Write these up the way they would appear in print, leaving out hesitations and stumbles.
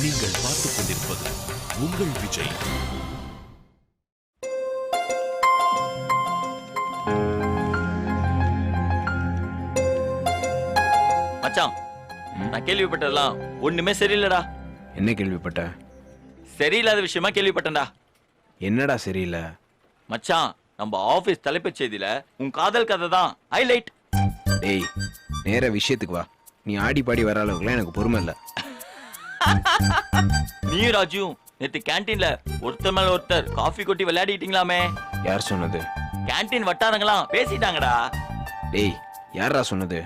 நீங்கள் பார்த்துக் கொண்டிருப்பது உங்கள் விஜய். மச்சான், நான் கேள்விப்பட்டதெல்லாம் ஒண்ணுமே சரியில்லடா. என்ன கேள்விப்பட்ட? சரியில்லாத விஷயமா கேள்விப்பட்டேன்டா. என்னடா சரியில்லை? மச்சான், நம்ம ஆபீஸ் தலைப்புச் செய்தியில உன் காதல் கதை தான் ஹைலைட். டேய், நேர விஷயத்துக்கு வா. நீ ஆடி பாடி வர அளவுக்குலாம் எனக்கு பொறுமை இல்லை. நீ ராஜுவும் நேத்து கேண்டீன்ல ஒருத்தர் மேல ஒருத்தர் காஃபி கொட்டி விளையாடிட்டீங்களாமே. யார் சொன்னது? கேண்டீன் வட்டாரங்களாம் பேசிட்டாங்கடா. டேய், யாரா சொன்னது?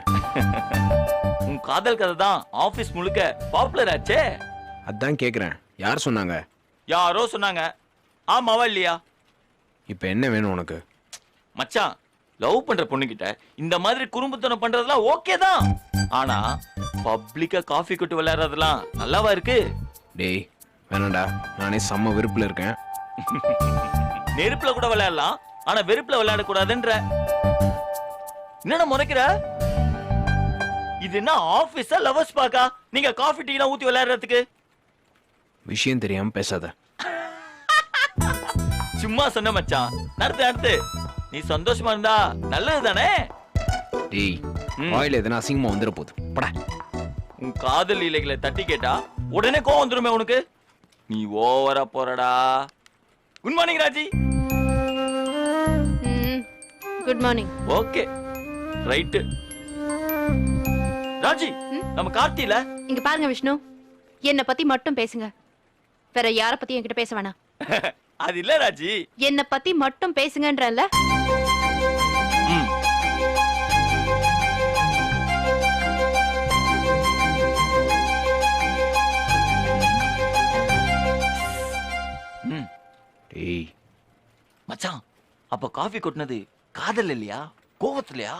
உன் காதல் கதை தான் ஆபீஸ் முழுக்க பாப்புலர் ஆச்சே. அதான் கேக்குறேன், யார் சொன்னாங்க? யாரோ சொன்னாங்க. ஆமாவா இல்லையா? இப்ப என்ன வேணும் உனக்கு? மச்சான், லவ் பண்ற பொண்ணுகிட்ட இந்த மாதிரி குறும்புத்தனம் பண்றதெல்லாம் ஓகே தான். ஆனா பப்ளிக்கா காஃபி கொட்டு விளையாடுறதெல்லாம் நல்லாவா இருக்கு? டேய் வேணாண்டா, நானே செம்ம வெறுப்புல இருக்கேன். நெருப்புல கூட விளையாடலாம், ஆனா வெறுப்புல விளையாட கூடாதுன்ற. என்னடா முறைக்கிற? இது என்ன ஆபீஸா லவர்ஸ் பாக்கா? நீங்க காஃபி டீ எல்லாம் ஊத்தி விளையாடுறதுக்கு? விஷயம் தெரியாம பேசாத. சும்மா சொன்ன மச்சான். நடத்து. நீ சந்தோஷமா இருந்தா நல்லது தானே? டேய், வாயில எதனா அசிங்கமா வந்துட போகுது. படா. உன் காதல் இலைகளை தட்டி கேட்டா உடனே கோவம் வந்துருமே உனக்கு. நீ ஓவரா போறடா. Good morning Raji. Good morning. Okay right. Raji, நம்ம கார்த்தில இங்க பாருங்க விஷ்ணு, என்ன பத்தி மட்டும் பேசுங்க. வேற யார பத்தி என்கிட்ட பேச வேணாம். அது இல்ல ராஜி. என்ன பத்தி மட்டும் பேசுங்கன்றல. டேய் மச்சான், அப்ப காஃபி கொட்டினது காதல் இல்லையா, கோவத்திலையா?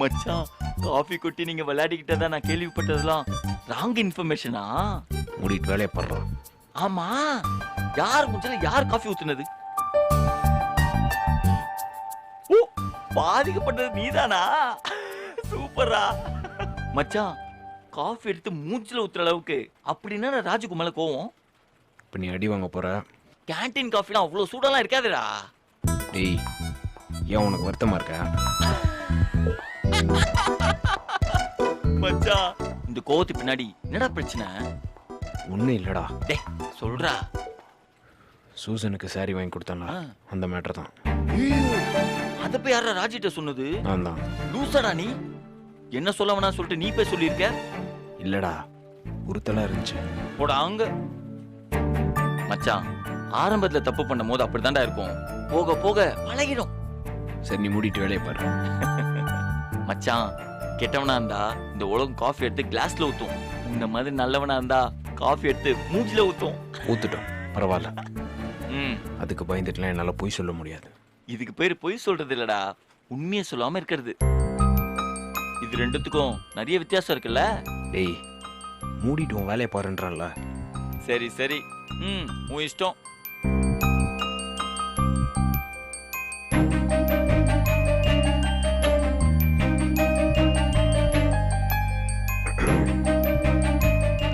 மச்சான், காஃபி கொட்டி நீங்க விளையாடிக்கிட்டதா நான் கேள்விப்பட்டதெல்லாம் ராங் இன்ஃபர்மேஷனா? மூடிட்டு வேலையை படுறான். ஆமா, யார் முச்சல யார் காஃபி ஊத்துனது? ஓ, பாதிக்கப்பட்டது நீதானா? சூப்பரா. மச்சான், காஃபி எடுத்து மூஞ்சில ஊத்துற அளவுக்கு அப்படின்னா ராஜுக்கு மேல கோவம்? இப்ப நீ அடி வாங்க போற. கேண்டீன் காஃபிலாம் அவ்வளவு சூடெல்லாம் இருக்காதுடா. டேய், ஏன் உனக்கு வருத்தமா இருக்கா? மச்சான், இந்த கோவத்துக்கு பின்னாடி என்னடா பிரச்சனை? ஒண்ணும் இல்லடா. டேய் சொல்றா. சூசனுக்கு சாரி வாங்கி கொடுத்தானா, அந்த மேட்டர் தான். அத போய் யாரா ராஜிட்ட சொன்னது? நான் தான். லூசாடா நீ. என்ன சொல்ல வேணா சொல்லிட்டு நீ போய் சொல்லியிருக்க. இல்லடா, உறுத்தலா இருந்துச்சு. போடா அங்க. மச்சான், ஆரம்பத்துல தப்பு பண்ணும் போது அப்படித்தான்டா இருக்கும். போக போக பழகிடும். சரி, நீ மூடிட்டு வேலையை பாரு. மச்சான், கெட்டவனா இருந்தா இந்த உலகம் காஃபி எடுத்து கிளாஸ்ல ஊத்தும். இந்த மாதிரி நல்லவனா இருந்தா காஃபி எடுத்து மூஞ்சில ஊத்தும். ஊத்துட்டோம், பரவாயில்ல. அதுக்கு பயந்துட்டுலாம் என்னால பொய் சொல்ல முடியாது. இதுக்கு பேரு பொய் சொல்றது இல்லடா, உண்மையை சொல்லாம இருக்கிறது. இது ரெண்டுத்துக்கும் நிறைய வித்தியாசம் இருக்குல்ல. டேய், மூடிட்டு உன் வேலையை பாருன்றான்ல. சரி சரி, உன் இஷ்டம்.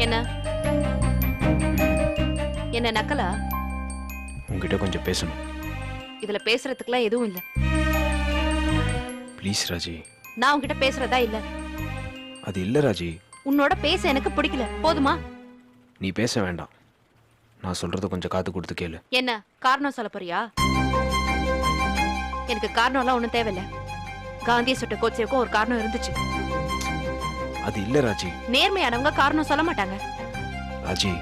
என்ன என்ன நக்கலா? உன்கிட்ட கொஞ்சம் பேசணும். இதுல பேசுறதுக்குலாம் எதுவும் இல்ல. ப்ளீஸ் ராஜி. நான் உன்கிட்ட பேசுறதா இல்ல. அது இல்ல ராஜி. உன்னோட பேச எனக்கு பிடிக்கல, போதுமா? நீ பேச வேண்டாம். நான் சொல்றத கொஞ்சம் காது கொடுத்து கேளு. என்ன காரணம் சொல்ல போறியா? எனக்கு காரணம் எல்லாம் ஒண்ணும் தேவையில்ல. காந்திய சுட்ட கோட்சேவுக்கும் ஒரு காரணம் இருந்துச்சு. அது இல்ல ராஜி. நேர்மையானவங்க காரணம் சொல்ல மாட்டாங்க. ராஜி,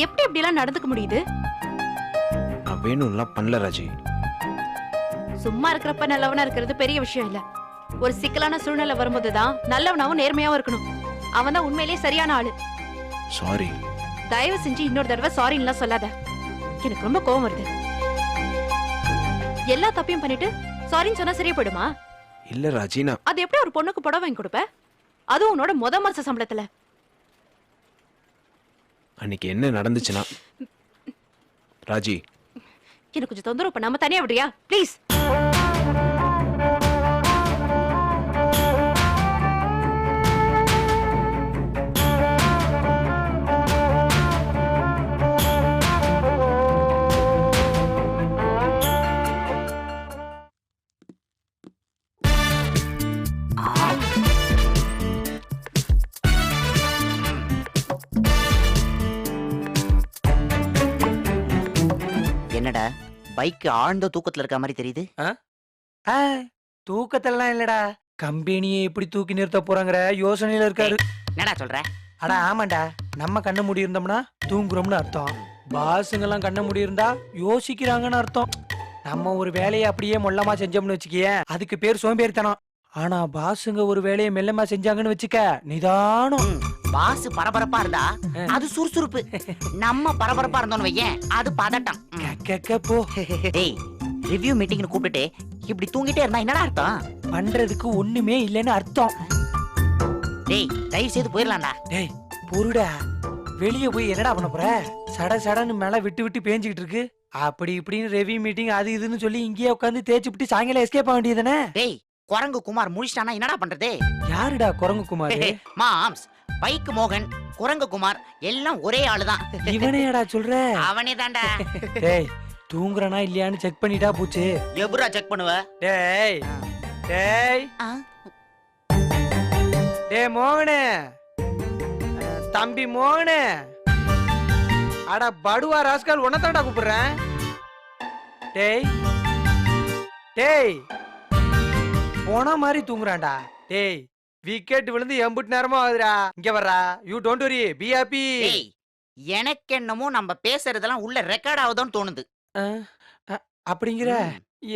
எப்படி இப்படி எல்லாம் நடந்துக்க முடியுது? நான் வேணும்லாம் பண்ணல ராஜி. சும்மா இருக்கிறப்ப நல்லவனா இருக்கிறது பெரிய விஷயம் இல்ல. ஒரு சிக்கலான சூழ்நிலை வரும்போதுதான் நல்லவனாவும் நேர்மையாவும் இருக்கணும். அவன் தான் உண்மையிலேயே சரியான ஆளு. சாரி. தயவு செஞ்சு இன்னொரு தடவை சாரின்னுலாம் சொல்லாத. எனக்கு ரொம்ப கோவம் வருது. எல்லா தப்பையும் பண்ணிட்டு சாரின்னு சொன்னா சரியா போயிடுமா? இல்ல ராஜி, நான் அது எப்படி ஒரு பொண்ணுக்கு புடவை வாங்கி கொடுப்ப? அதுவும் உன்னோட முத மாச சம்பளத்துல. அன்னைக்கு என்ன நடந்துச்சுன்னா ராஜி, எனக்கு கொஞ்சம் தொந்தரவு பண்ணாம தனியா விடுறியா ப்ளீஸ்? பைக் ஆழ்ந்த தூக்கத்துல இருக்க மாதிரி தெரியுது. தூக்கத்தெல்லாம் இல்லடா, கம்பெனியை எப்படி தூக்கி நிறுத்த போறாங்கற யோசனையில இருக்காரு. என்னடா சொல்ற? அட ஆமாண்டா, நம்ம கண்ண மூடி இருந்தோம்னா தூங்குறோம்னு அர்த்தம். பாசுங்க எல்லாம் கண்ண மூடி இருந்தா யோசிக்கிறாங்கன்னு அர்த்தம். நம்ம ஒரு வேலையை அப்படியே மொல்லமா செஞ்சோம்னு வச்சுக்கிய, அதுக்கு பேர் சோம்பேறித்தனம். ஆனா பாசுங்க ஒரு வேலையை மெல்லமா செஞ்சாங்கன்னு வச்சுக்க, நிதானம். பாஸ் பரபரப்பா இருந்தா அது சுறுசுறுப்பு. நம்ம பரபரப்பா இருந்தோம்னு வையேன், அது பதட்டம். கேக்க போ. டேய், ரிவ்யூ மீட்டிங்னு கூப்பிட்டுட்டு இப்படி தூங்கிட்டே இருந்தா என்னடா அர்த்தம்? பண்றதுக்கு ஒண்ணுமே இல்லைன்னு அர்த்தம். டேய், தயவு செய்து போயிடலாம்டா. டேய் பொறுடா, வெளிய போய் என்னடா பண்ண போற? சட சடன்னு மேல விட்டு விட்டு பேஞ்சிக்கிட்டு இருக்கு. அப்படி இப்படின்னு ரெவி மீட்டிங் அது இதுன்னு சொல்லி இங்கேயே உட்காந்து தேய்ச்சிட்டு சாயங்காலம் எஸ்கேப் ஆக வேண்டியதுதானே? டேய், குரங்கு குமார் முடிச்சிட்டானா என்னடா பண்றது? யாருடா குரங்கு குமார்? மாம்ஸ், பைக் மோகன், குரங்கு குமார் எல்லாம் ஒரே ஆளுதான். இவனேடா சொல்ற? அவனே தான்டா. டேய், தூங்குறானா இல்லையான்னு செக் பண்ணிட்டா போச்சு. எப்படா செக் பண்ணுவ? டேய் டேய் ஆ? டேய் மோகனே, தம்பி மோகனே. அட படுவா ராஸ்கல், உன்னதான்டா கூப்பிடுறேன். டேய் டேய், போன மாதிரி தூங்குறான்டா. டேய், விக்கெட் விழுந்து எம்புட்டு நேரமா ஆகுதுடா. இங்க வர்றா, you don't worry, be happy. டேய், எனக்கு என்னமோ நம்ம பேசுறதெல்லாம் உள்ள ரெக்கார்ட் ஆகுதுன்னு தோணுது. அப்படிங்கிற?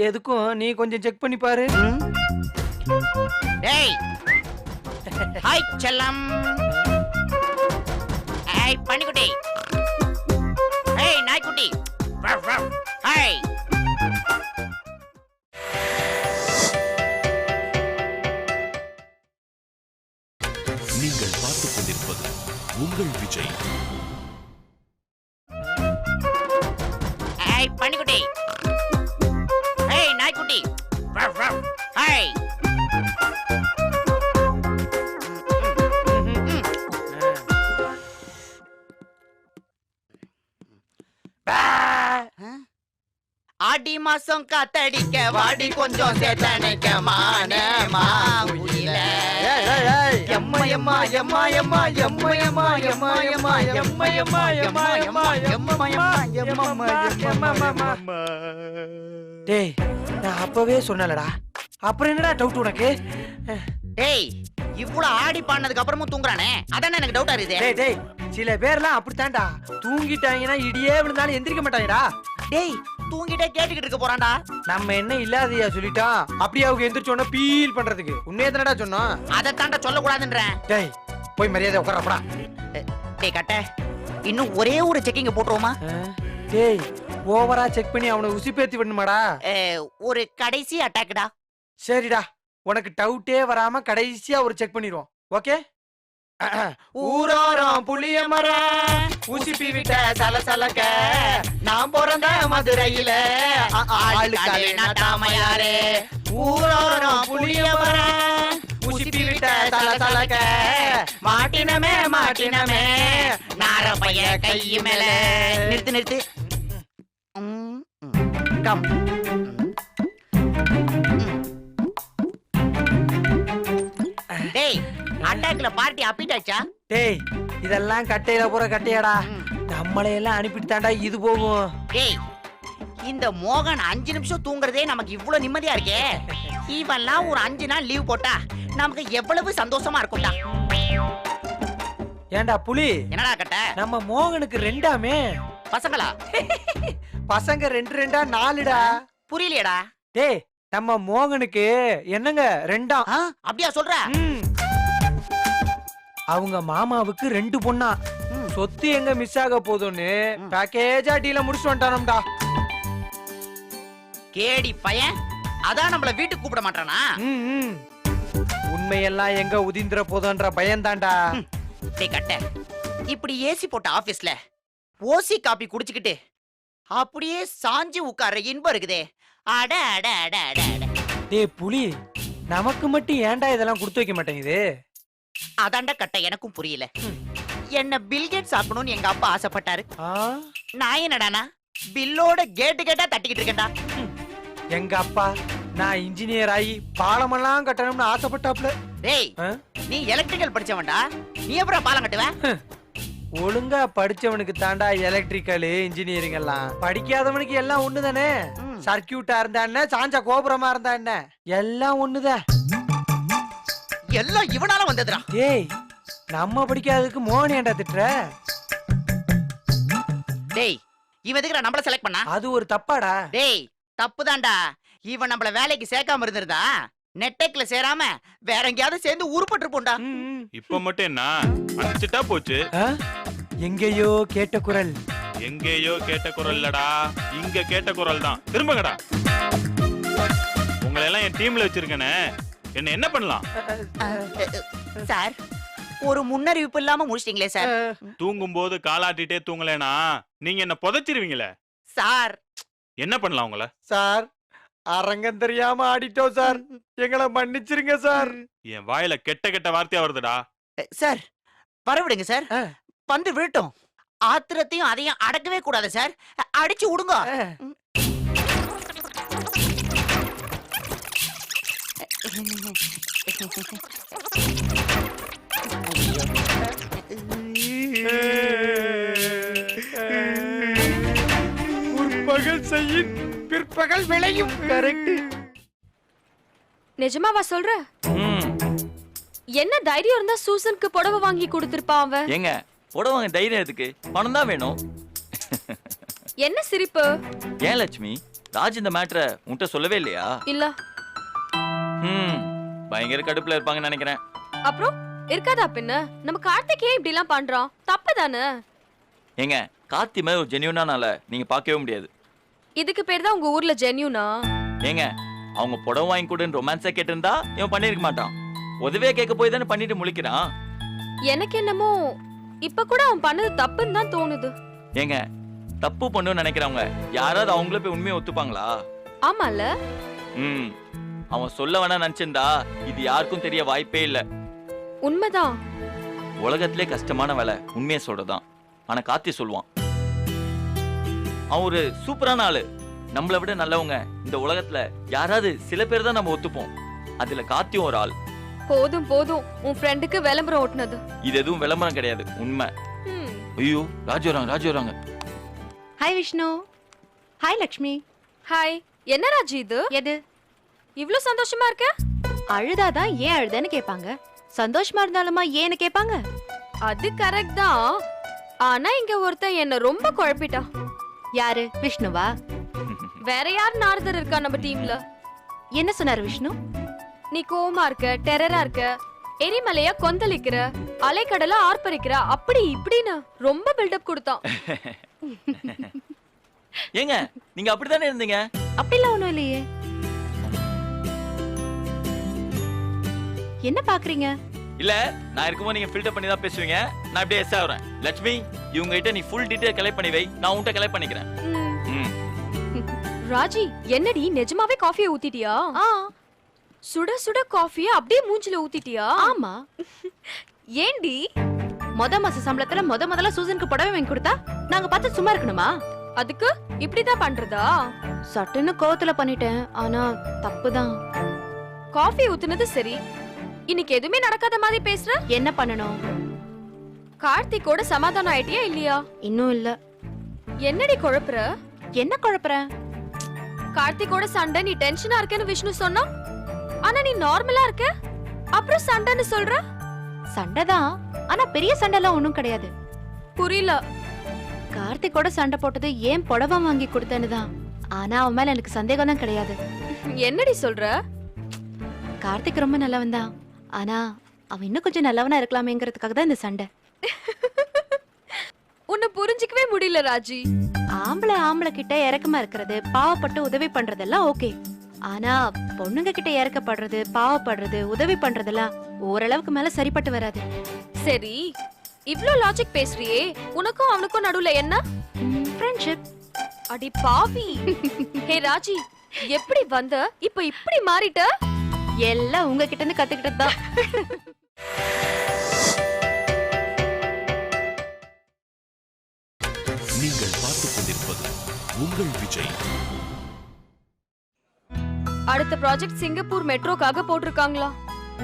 எதுக்கும் நீ கொஞ்சம் செக் பண்ணி பாரு. டேய், ஹாய் செல்லம். ஹாய் பனிக்குட்டி. ஹேய் நாய்க்குட்டி. ஹாய். நீங்கள் பார்த்துக் கொண்டிருப்பது உங்கள் விஜய். ஹாய் பனிக்குட்டி. ஹேய் நாய்க்குட்டி. ஹாய். ஆடி மாசம் காத்தடிக்க வாடி கொஞ்சம் சேத்தனைக்க மானமா உயில. எம்மா எம்மா எம்மா எம்மா எம்மா எம்மா எம்மா எம்மா எம்மா எம்மா எம்மா எம்மா எம்மா எம்மா. டேய், நான் அப்பவே சொன்னலடா, அப்புறம் என்னடா டவுட் உனக்கு? டேய், இவ்வளவு ஆடி பாடினதுக்கு அப்புறமும் தூங்குறானே, அதானே எனக்கு டவுட்டா இருக்குது. டேய் டேய், சில பேர்லாம் அப்படித்தான்டா, தூங்கிட்டாங்கன்னா இடியே விழுந்தாலும் எந்திரிக்க மாட்டாங்கடா. டேய், தூங்கிட்டே கேட்டுக்கிட்டு இருக்க போறான்டா. நம்ம என்ன இல்லாதையா சொல்லிட்டான், அப்படியே அவங்க எந்திரிச்சோன்னா ஃபீல் பண்றதுக்கு. உண்மையே தானடா சொன்னோம். அதை தாண்டா சொல்ல கூடாதுன்றேன். டேய், போய் மரியாதை உட்காரப்படா. டேய் கட்ட, இன்னும் ஒரே ஒரு செக்கிங்க போட்டுருவோமா? டேய், ஓவரா செக் பண்ணி அவனை உசிப்பேத்தி விடணுமாடா? ஒரு கடைசி அட்டாக்டா. சரிடா, உனக்கு டவுட்டே வராம கடைசியா ஒரு செக் பண்ணிடுவோம். ஓகே? ஊரோரம் புளிய மரம் உசிப்பி விட்ட சலசலக்க, நான் பிறந்த மதுரையில ஆளுக்காலே நாட்டாமையாரே. ஊரோரம் புளிய மரம் உசிப்பி விட்ட சலசலக்க, மாட்டினமே மாட்டினமே நார பைய கை மேல. நிறுத்து நிறுத்து. கம். டேய், அட்டாக்ல பார்ட்டி அப்பிட்டாச்சா? டேய், இதெல்லாம் கட்டையில போற கட்டையாடா. நம்மளையெல்லாம் அனுப்பிட்டு தாண்டா இது போகும். டேய், இந்த மோகன் 5 நிமிஷம் தூங்குறதே நமக்கு இவ்வளவு நிம்மதியா இருக்கே. இவெல்லாம் ஒரு 5 நாள் லீவ் போட்டா நமக்கு எவ்வளவு சந்தோஷமா இருக்கும்டா. ஏண்டா புலி, என்னடா கட்ட? நம்ம மோகனுக்கு 2ஆமே பசங்களா? பசங்க 2 2 4டா. புரியலையடா. டேய், நம்ம மோகனுக்கு என்னங்க 2ஆம். அப்படியா சொல்ற? அவங்க மாமாவுக்கு 2 பொண்ணா. சொத்து எங்க மிஸ் ஆக போதும்னு பேக்கேஜா டீல முடிச்சு வந்துட்டானம்டா. கேடி பையன், அதான் நம்மள வீட்டுக்கு கூப்பிட மாட்டானா? உண்மையெல்லாம் எங்க உதிந்திர போதுன்ற பயம் தான்டா. டேய் கட்ட, இப்படி ஏசி போட்ட ஆபீஸ்ல ஓசி காபி குடிச்சுக்கிட்டு அப்படியே சாஞ்சி உட்கார இன்பம் இருக்குதே. அட அட அட அட அட. டேய் புலி, நமக்கு மட்டும் ஏன்டா இதெல்லாம் கொடுத்து வைக்க மாட்டேங்குது? அதான்டா கட்ட, எனக்கும் புரியல. என்ன பில்கேட் சாப்பிடணும்னு எங்க அப்பா ஆசைப்பட்டாரு. நான் என்னடானா பில்லோட கேட்டு கேட்டா தட்டிக்கிட்டு இருக்கேன்டா. எங்க அப்பா நான் இன்ஜினியர் ஆகி பாலமெல்லாம் கட்டணும்னு ஆசைப்பட்டாப்ல. டேய், நீ எலக்ட்ரிக்கல் படிச்சவன்டா, நீ எப்பறம் பாலம் கட்டுவ? ஒழுங்கா படிச்சவனுக்கு தாண்டா எலக்ட்ரிக்கல் இன்ஜினியரிங் எல்லாம், படிக்காதவனுக்கு எல்லாம் ஒண்ணுதானே. சர்க்கியூட்டா இருந்தா என்ன, சாஞ்சா கோபுரமா இருந்தா என்ன, எல்லாம் ஒண்ணுதான். எல்லாம் இவனால வந்ததுடா. டேய், நம்ம படிக்காததுக்கு மோகன் ஏன்டா திட்டுற? டேய், இவன் எதுக்குடா நம்மள செலக்ட் பண்ணா? அது ஒரு தப்பாடா. டேய், தப்புதான்டா. இவன் நம்மள வேலைக்கு சேர்க்காம இருந்திருந்தா நெட்டெக்ல சேராம வேற எங்கேயாவது சேர்ந்து உருப்பட்டு போண்டா. இப்ப மட்டும் என்ன அடிச்சுட்டா போச்சு. எங்கேயோ கேட்ட குரல். எங்கேயோ கேட்ட குரல் இல்லடா, இங்க கேட்ட குரல் தான். திரும்பங்கடா. உங்களை எல்லாம் என் டீம்ல வச்சிருக்கேனே, என்ன பண்ணலாம்? சார், ஒரு முன்னறிவிப்பு இல்லாம முடிச்சிட்டீங்களே சார். தூங்கும் போது காலாட்டிட்டே தூங்கலைனா நீங்க என்ன புதைச்சிருவீங்களே சார். என்ன பண்ணலாம் உங்களை? சார், அரங்கம் தெரியாம ஆடிட்டோம் சார், எங்களை மன்னிச்சிருங்க சார். என் வாயில கெட்ட கெட்ட வார்த்தையா வருதுடா. சார், வரவிடுங்க சார். பந்து விழட்டும். ஆத்திரத்தையும் அதையும் அடக்கவே கூடாது சார். அடிச்சு விடுங்க. முற்பகல் செய்யின் பிற்பகல் விளையும். கரெக்ட். நிஜமாவா சொல்ற? என்ன தைரியம் இருந்தா சூசனுக்கு புடவை வாங்கி கொடுத்திருப்பா அவ. ஏங்க புடவாங்க தைரியம் எதுக்கு? பணம் தான் வேணும். என்ன சிரிப்பு? ஏன் லட்சுமி, ராஜ் இந்த மேட்டரை உன்கிட்ட சொல்லவே இல்லையா? இல்ல. பயங்கர கடுப்புல இருப்பாங்கன்னு நினைக்கிறேன். அப்புறம் இருக்காதா பின்ன? நம்ம கார்த்திகே இப்படி எல்லாம் பண்றான், தப்பு தானே? ஏங்க கார்த்தி மாதிரி ஒரு ஜென்யூனான ஆளை நீங்க பார்க்கவே முடியாது. இதுக்கு பேர் தான் உங்க ஊர்ல ஜென்யூனா? ஏங்க அவங்க புடவை வாங்கி கொடுன்னு ரொமான்ஸா கேட்டிருந்தா இவன் பண்ணிருக்க மாட்டான். உதவியா கேட்க போய் தானே பண்ணிட்டு முழிக்கிறான். எனக்கு என்னமோ இப்ப கூட அவன் பண்ணது தப்புன்னு தான் தோணுது. ஏங்க தப்பு பண்ணுன்னு நினைக்கிறவங்க யாராவது அவங்கள போய் உண்மையை ஒத்துப்பாங்களா? ஆமால. அவன் சொல்ல வேணா நினைச்சிருந்தா இது யாருக்கும் தெரிய வாய்ப்பே இல்ல. உண்மைதான். உலகத்திலே கஷ்டமான வேலை உண்மையை சொல்றதான். ஆனா கார்த்தி சொல்லுவான். அவன் ஒரு சூப்பரான ஆளு. நம்மளை விட நல்லவங்க இந்த உலகத்துல யாராவது சில பேர் தான் நம்ம ஒத்துப்போம். அதுல கார்த்தியும் ஒரு ஆள். போதும் போதும், உன் ஃப்ரெண்டுக்கு விளம்பரம் ஓட்டுனது. இது எதுவும் விளம்பரம் கிடையாது, உண்மை. ஐயோ, ராஜு வராங்க, ராஜு வராங்க. Hi Vishnu. Hi Lakshmi. Hi. என்ன ராஜு இது? எது இவ்ளோ சந்தோஷமா இருக்க? அழுதாதான் ஏன் அழுதன்னு கேட்பாங்க, சந்தோஷமா இருந்தாலுமா ஏன்னு கேட்பாங்க. அது கரெக்ட் தான். ஆனா இங்க ஒருத்தன் என்ன ரொம்ப குழப்பிட்டான். யாரு? விஷ்ணுவா? வேற யார் நாரதர் இருக்கா நம்ம டீம்ல? என்ன சொன்னாரு விஷ்ணு? நீ கோவமா இருக்க, டெரரா இருக்க, எரிமலையா கொந்தளிக்கிற, அலைக்கடல ஆர்ப்பரிக்கிற, அப்படி இப்படின்னு ரொம்ப பில்டப் கொடுத்தான். ஏங்க நீங்க அப்படித்தானே இருந்தீங்க? அப்படிலாம் ஒண்ணும் இல்லையே. என்ன பாக்குறீங்க? இல்ல, நான் இருக்கும்போது நீங்க ஃபில்டர் பண்ணி தான் பேசுவீங்க. நான் அப்படியே எஸ் ஆகுறேன். லட்சுமி, இவங்க கிட்ட நீ ஃபுல் டீடைல் கலெக்ட் பண்ணி வை, நான் உன்கிட்ட கலெக்ட் பண்ணிக்கிறேன். ராஜி, என்னடி நிஜமாவே காஃபியை ஊத்திட்டியா? சுட சுட காஃபியை அப்படியே மூஞ்சில ஊத்திட்டியா? ஆமா. ஏண்டி மொத மாச சம்பளத்துல முதல்ல சூசனுக்கு புடவை வாங்கி கொடுத்தா நாங்க பார்த்து சும்மா இருக்கணுமா? அதுக்கு இப்படிதான் பண்றதா? சட்டுன்னு கோவத்துல பண்ணிட்டேன், ஆனா தப்புதான். காஃபி ஊத்துனது சரி, இன்னைக்கு எதுவுமே நடக்காத மாதிரி பேசுற. என்ன பண்ணணும்? கார்த்திகோட சமாதானம் ஆயிட்டியா இல்லையா? இன்னும் இல்ல. என்னடி குழப்புற? என்ன குழப்புற? கார்த்திகோட சண்டை நீ டென்ஷனா இருக்கேன்னு விஷ்ணு சொன்னா, ஆனா நீ நார்மலா இருக்க, அப்புறம் சண்டைன்னு சொல்ற. சண்டைதான், ஆனா பெரிய சண்டைலாம் ஒண்ணும் கிடையாது. புரியல. கார்த்திகோட சண்டை போட்டது ஏன் புடவை வாங்கி கொடுத்தேன்னு தான். ஆனா அவன் மேல எனக்கு சந்தேகம் தான் கிடையாது. என்னடி சொல்ற? கார்த்திக் ரொம்ப நல்லவன் தான், ஆனா அவன் இன்னும் கொஞ்சம் நல்லவனா இருக்கலாமேங்கிறதுக்காக தான் இந்த சண்டை. உன்னை புரிஞ்சிக்கவே முடியல ராஜி. ஆம்பளை கிட்ட இறக்கமா இருக்கிறது, பாவப்பட்டு உதவி பண்றதெல்லாம் ஓகே. ஆனா பொண்ணுங்க கிட்ட இறக்கப்படுறது, பாவப்படுறது, உதவி பண்றதெல்லாம் ஓரளவுக்கு மேல சரிப்பட்டு வராது. சரி, இவ்ளோ லாஜிக் பேசுறியே, உனக்கும் அவனுக்கும் நடுவுல என்ன? ஃப்ரெண்ட்ஷிப். அடி பாவி. ஹே ராஜி, எப்படி வந்த இப்ப இப்படி மாறிட்ட? எல்லாம் உங்ககிட்ட இருந்து கத்துக்கிட்டது தான். நீங்கள் பார்த்துக் கொண்டிருப்பது உங்கள் விஜய். அடுத்த ப்ராஜெக்ட் சிங்கப்பூர் மெட்ரோக்காக போட்டிருக்காங்களா?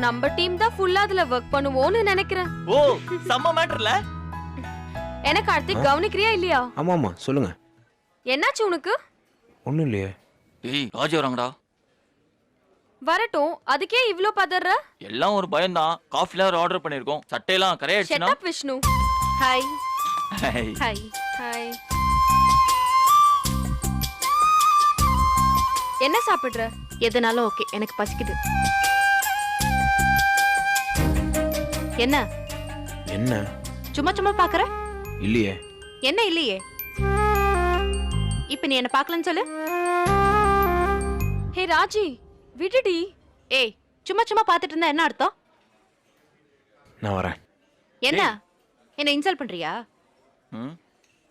நம்ம டீம் தான் ஃபுல்லா அதுல வர்க் பண்ணுவோம்னு நினைக்கிறேன். ஓ, செம்ம மேட்டர்ல. என்ன கார்த்திக் கவனிக்கிறியா இல்லையா? ஆமா ஆமா சொல்லுங்க. என்னாச்சு உனக்கு? ஒண்ணும் இல்லையே. ஏய் ராஜி வராங்கடா. வரட்டும், அதுக்கே இவ்ளோ பதற? எல்லாம் ஒரு பயம்தான். காஃபில ஆர்டர் பண்ணிருக்கோம். சட்டையெல்லாம் ஷட் கரையாயிடுச்சுனா. அப் விஷ்ணு. Hi hi hi. என்ன சாப்பிடுற? எதனாலும் ஓகே, எனக்கு பசிக்குது. என்ன என்ன? சும்மா சும்மா பாக்குற? இல்லையே. என்ன இல்லையே? இப்ப நீ என்ன பார்க்கலன்னு சொல்லு. ஹே ராஜி, விடுடி. ஏய், சும்மா சும்மா பார்த்துட்டு இருந்தா என்ன அர்த்தம்? நான் வரேன். என்ன என்ன இன்சல்ட் பண்றியா?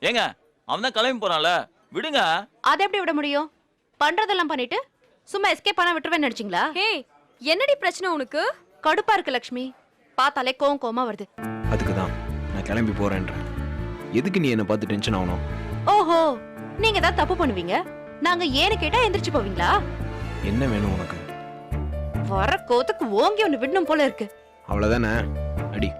ஏங்க அவன் தான் கிளம்பி போறான்ல, விடுங்க. அதை எப்படி விட முடியும்? பண்றதெல்லாம் பண்ணிட்டு சும்மா எஸ்கேப் பண்ண விட்டுருவேன்னு நினைச்சீங்களா? ஹே, என்னடி பிரச்சனை உனக்கு? கடுப்பா இருக்கு லக்ஷ்மி, பார்த்தாலே கோவமா வருது. அதுக்கு தான் நான் கிளம்பி போறேன்றேன். எதுக்கு நீ என்ன பார்த்து டென்ஷன் ஆகணும்? ஓஹோ, நீங்க தான் தப்பு பண்ணுவீங்க, நாங்க ஏன்னு கேட்டா எந்திரிச்சு போவீங்களா? என்ன வேணும் உனக்கு? வர கோத்துக்கு ஓங்கி ஒண்ணு விடணும் போல இருக்கு. அவ்வளவுதானே? அடி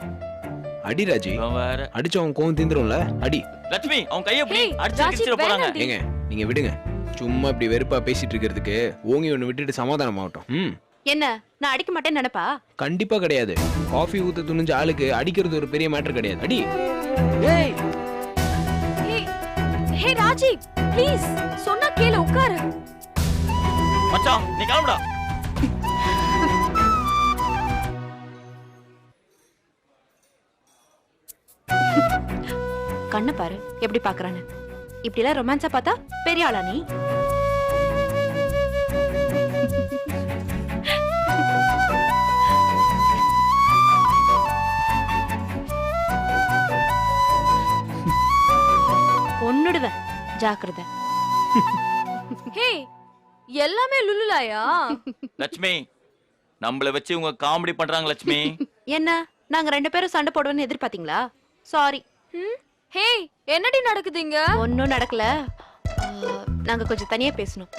அடி ராஜி. இவன் வேற. அடிச்சு அவன் கோவம் தீந்துரும்ல. அடி. லட்சுமி அவன் கையை பிடி, ஏய், அடிச்சு ராஜி, கிழிச்சிட போறாங்க. வேணாண்டி. ஏங்க நீங்க விடுங்க. சும்மா இப்படி வெறுப்பா பேசிட்டு இருக்கிறதுக்கு ஓங்கி ஒண்ணு விட்டுட்டு சமாதானம் ஆகட்டும். என்ன நான் அடிக்க மாட்டேன்னு நினைப்பா? கண்டிப்பா கிடையாது. காஃபி ஊத்த துணிஞ்ச ஆளுக்கு அடிக்கிறது ஒரு பெரிய மேட்டர் கிடையாது. அடி. ஏய், ஹே ராஜி, ப்ளீஸ் சொன்னா கேளு, உட்காரு. மச்சான் நீ கிளம்புடா. கண்ணு பாரு எப்படி பாக்குறான்னு. இப்படி எல்லாம் ரொமான்ஸா பார்த்தா பெரிய ஆளா நீ? கொன்னுடுவேன், ஜாக்கிரதை. ஹே, எல்லாமே லுலுலாயா? லட்சுமி நம்மள வச்சு உங்க காமெடி பண்றாங்க லட்சுமி. என்ன நாங்க ரெண்டு பேரும் சண்டை போடுவோம்னு எதிர்பார்த்தீங்களா? சாரி. ஹே, என்னடி நடக்குதுங்க? ஒன்னும் நடக்கல. நாங்க கொஞ்சம் தனியா பேசணும்.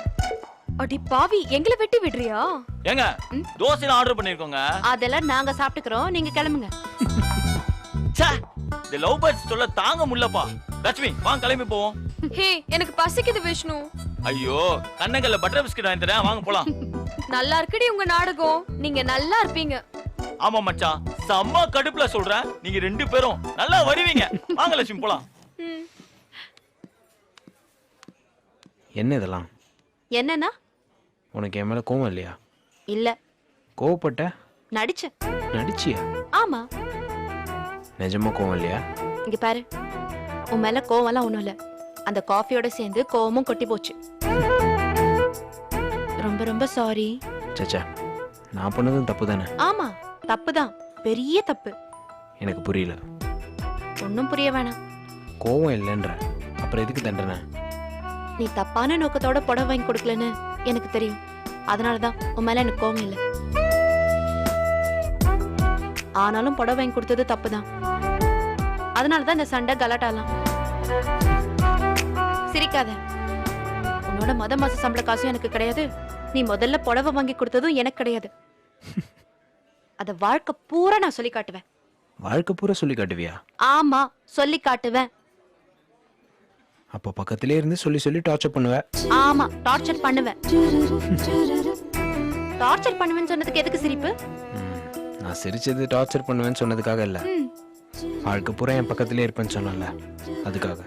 அடி பாவி, எங்களை வெட்டி விடுறியா? ஏங்க தோசை ஆர்டர் பண்ணிருக்கோங்க. அதெல்லாம் நாங்க சாப்பிட்டுக்கிறோம், நீங்க கிளம்புங்க. ச்சே, இந்த லவ் பேர்ட்ஸ் தொல்லை தாங்க முடியலப்பா. லட்சுமி வாங்க கிளம்பி போவோம். ஹே, எனக்கு பசிக்குது விஷ்ணு. ஐயோ கண்ணங்கல்ல பட்டர் பிஸ்கட் வாங்கி தரேன், வாங்க போலாம். நல்லா இருக்குடி உங்க நாடகம், நீங்க நல்லா இருப்பீங்க. ஆமா மச்சான், செம்ம கடுப்புல சொல்றேன். நீங்க ரெண்டு பேரும் நல்லா வருவீங்க. வாங்க லட்சுமி போலாம். என்ன இதெல்லாம்? என்னன்னா? உனக்கு என் மேல கோவம் இல்லையா? இல்ல. கோவப்பட்ட? நடிச்ச. நடிச்சியா? ஆமா. நிஜமா கோவம் இல்லையா? இங்க பாரு, உன் மேல கோவம்லாம் ஒண்ணும் இல்ல. அந்த காஃபியோட சேர்ந்து கோவமும் கொட்டி போச்சு. ரொம்ப ரொம்ப சாரி. சச்சா, நான் பண்ணதும் தப்பு தானே? ஆமா, தப்புதான், பெரிய தப்பு. எனக்கு புரியல. ஒன்னும் புரிய வேணாம். கோவம் இல்லைன்ற அப்புறம் எதுக்கு தண்டனை? நீ தப்பான நோக்கத்தோட புடவை வாங்கி கொடுக்கலன்னு எனக்கு தெரியும். அதனாலதான் உன் மேல எனக்கு கோவம் இல்ல. ஆனாலும் புடவை வாங்கி கொடுத்தது தப்புதான். அதனாலதான் இந்த சண்டை கலாட்டாலாம். சிரிக்காத. உன்னோட மாச சம்பள காசும் எனக்கு கிடையாது. நீ முதல்ல புடவை வாங்கி கொடுத்ததும் எனக்கு கிடையாது. அத வாழ்க்கை பூரா நான் சொல்லி காட்டுவேன். வாழ்க்கை பூரா சொல்லி காட்டுவியா? ஆமா, சொல்லி காட்டுவேன். அப்போ பக்கத்திலே இருந்து சொல்லி சொல்லி டார்ச்சர் பண்ணுவ? ஆமா, டார்ச்சர் பண்ணுவேன். டார்ச்சர் பண்ணுவேன்னு சொன்னதுக்கு எதுக்கு சிரிப்பு? நான் சிரிச்சது டார்ச்சர் பண்ணுவேன்னு சொன்னதுக்காக இல்ல. வாழ்க்கை பூரா என் பக்கத்திலே இருப்பேன்னு சொன்னல, அதுக்காக.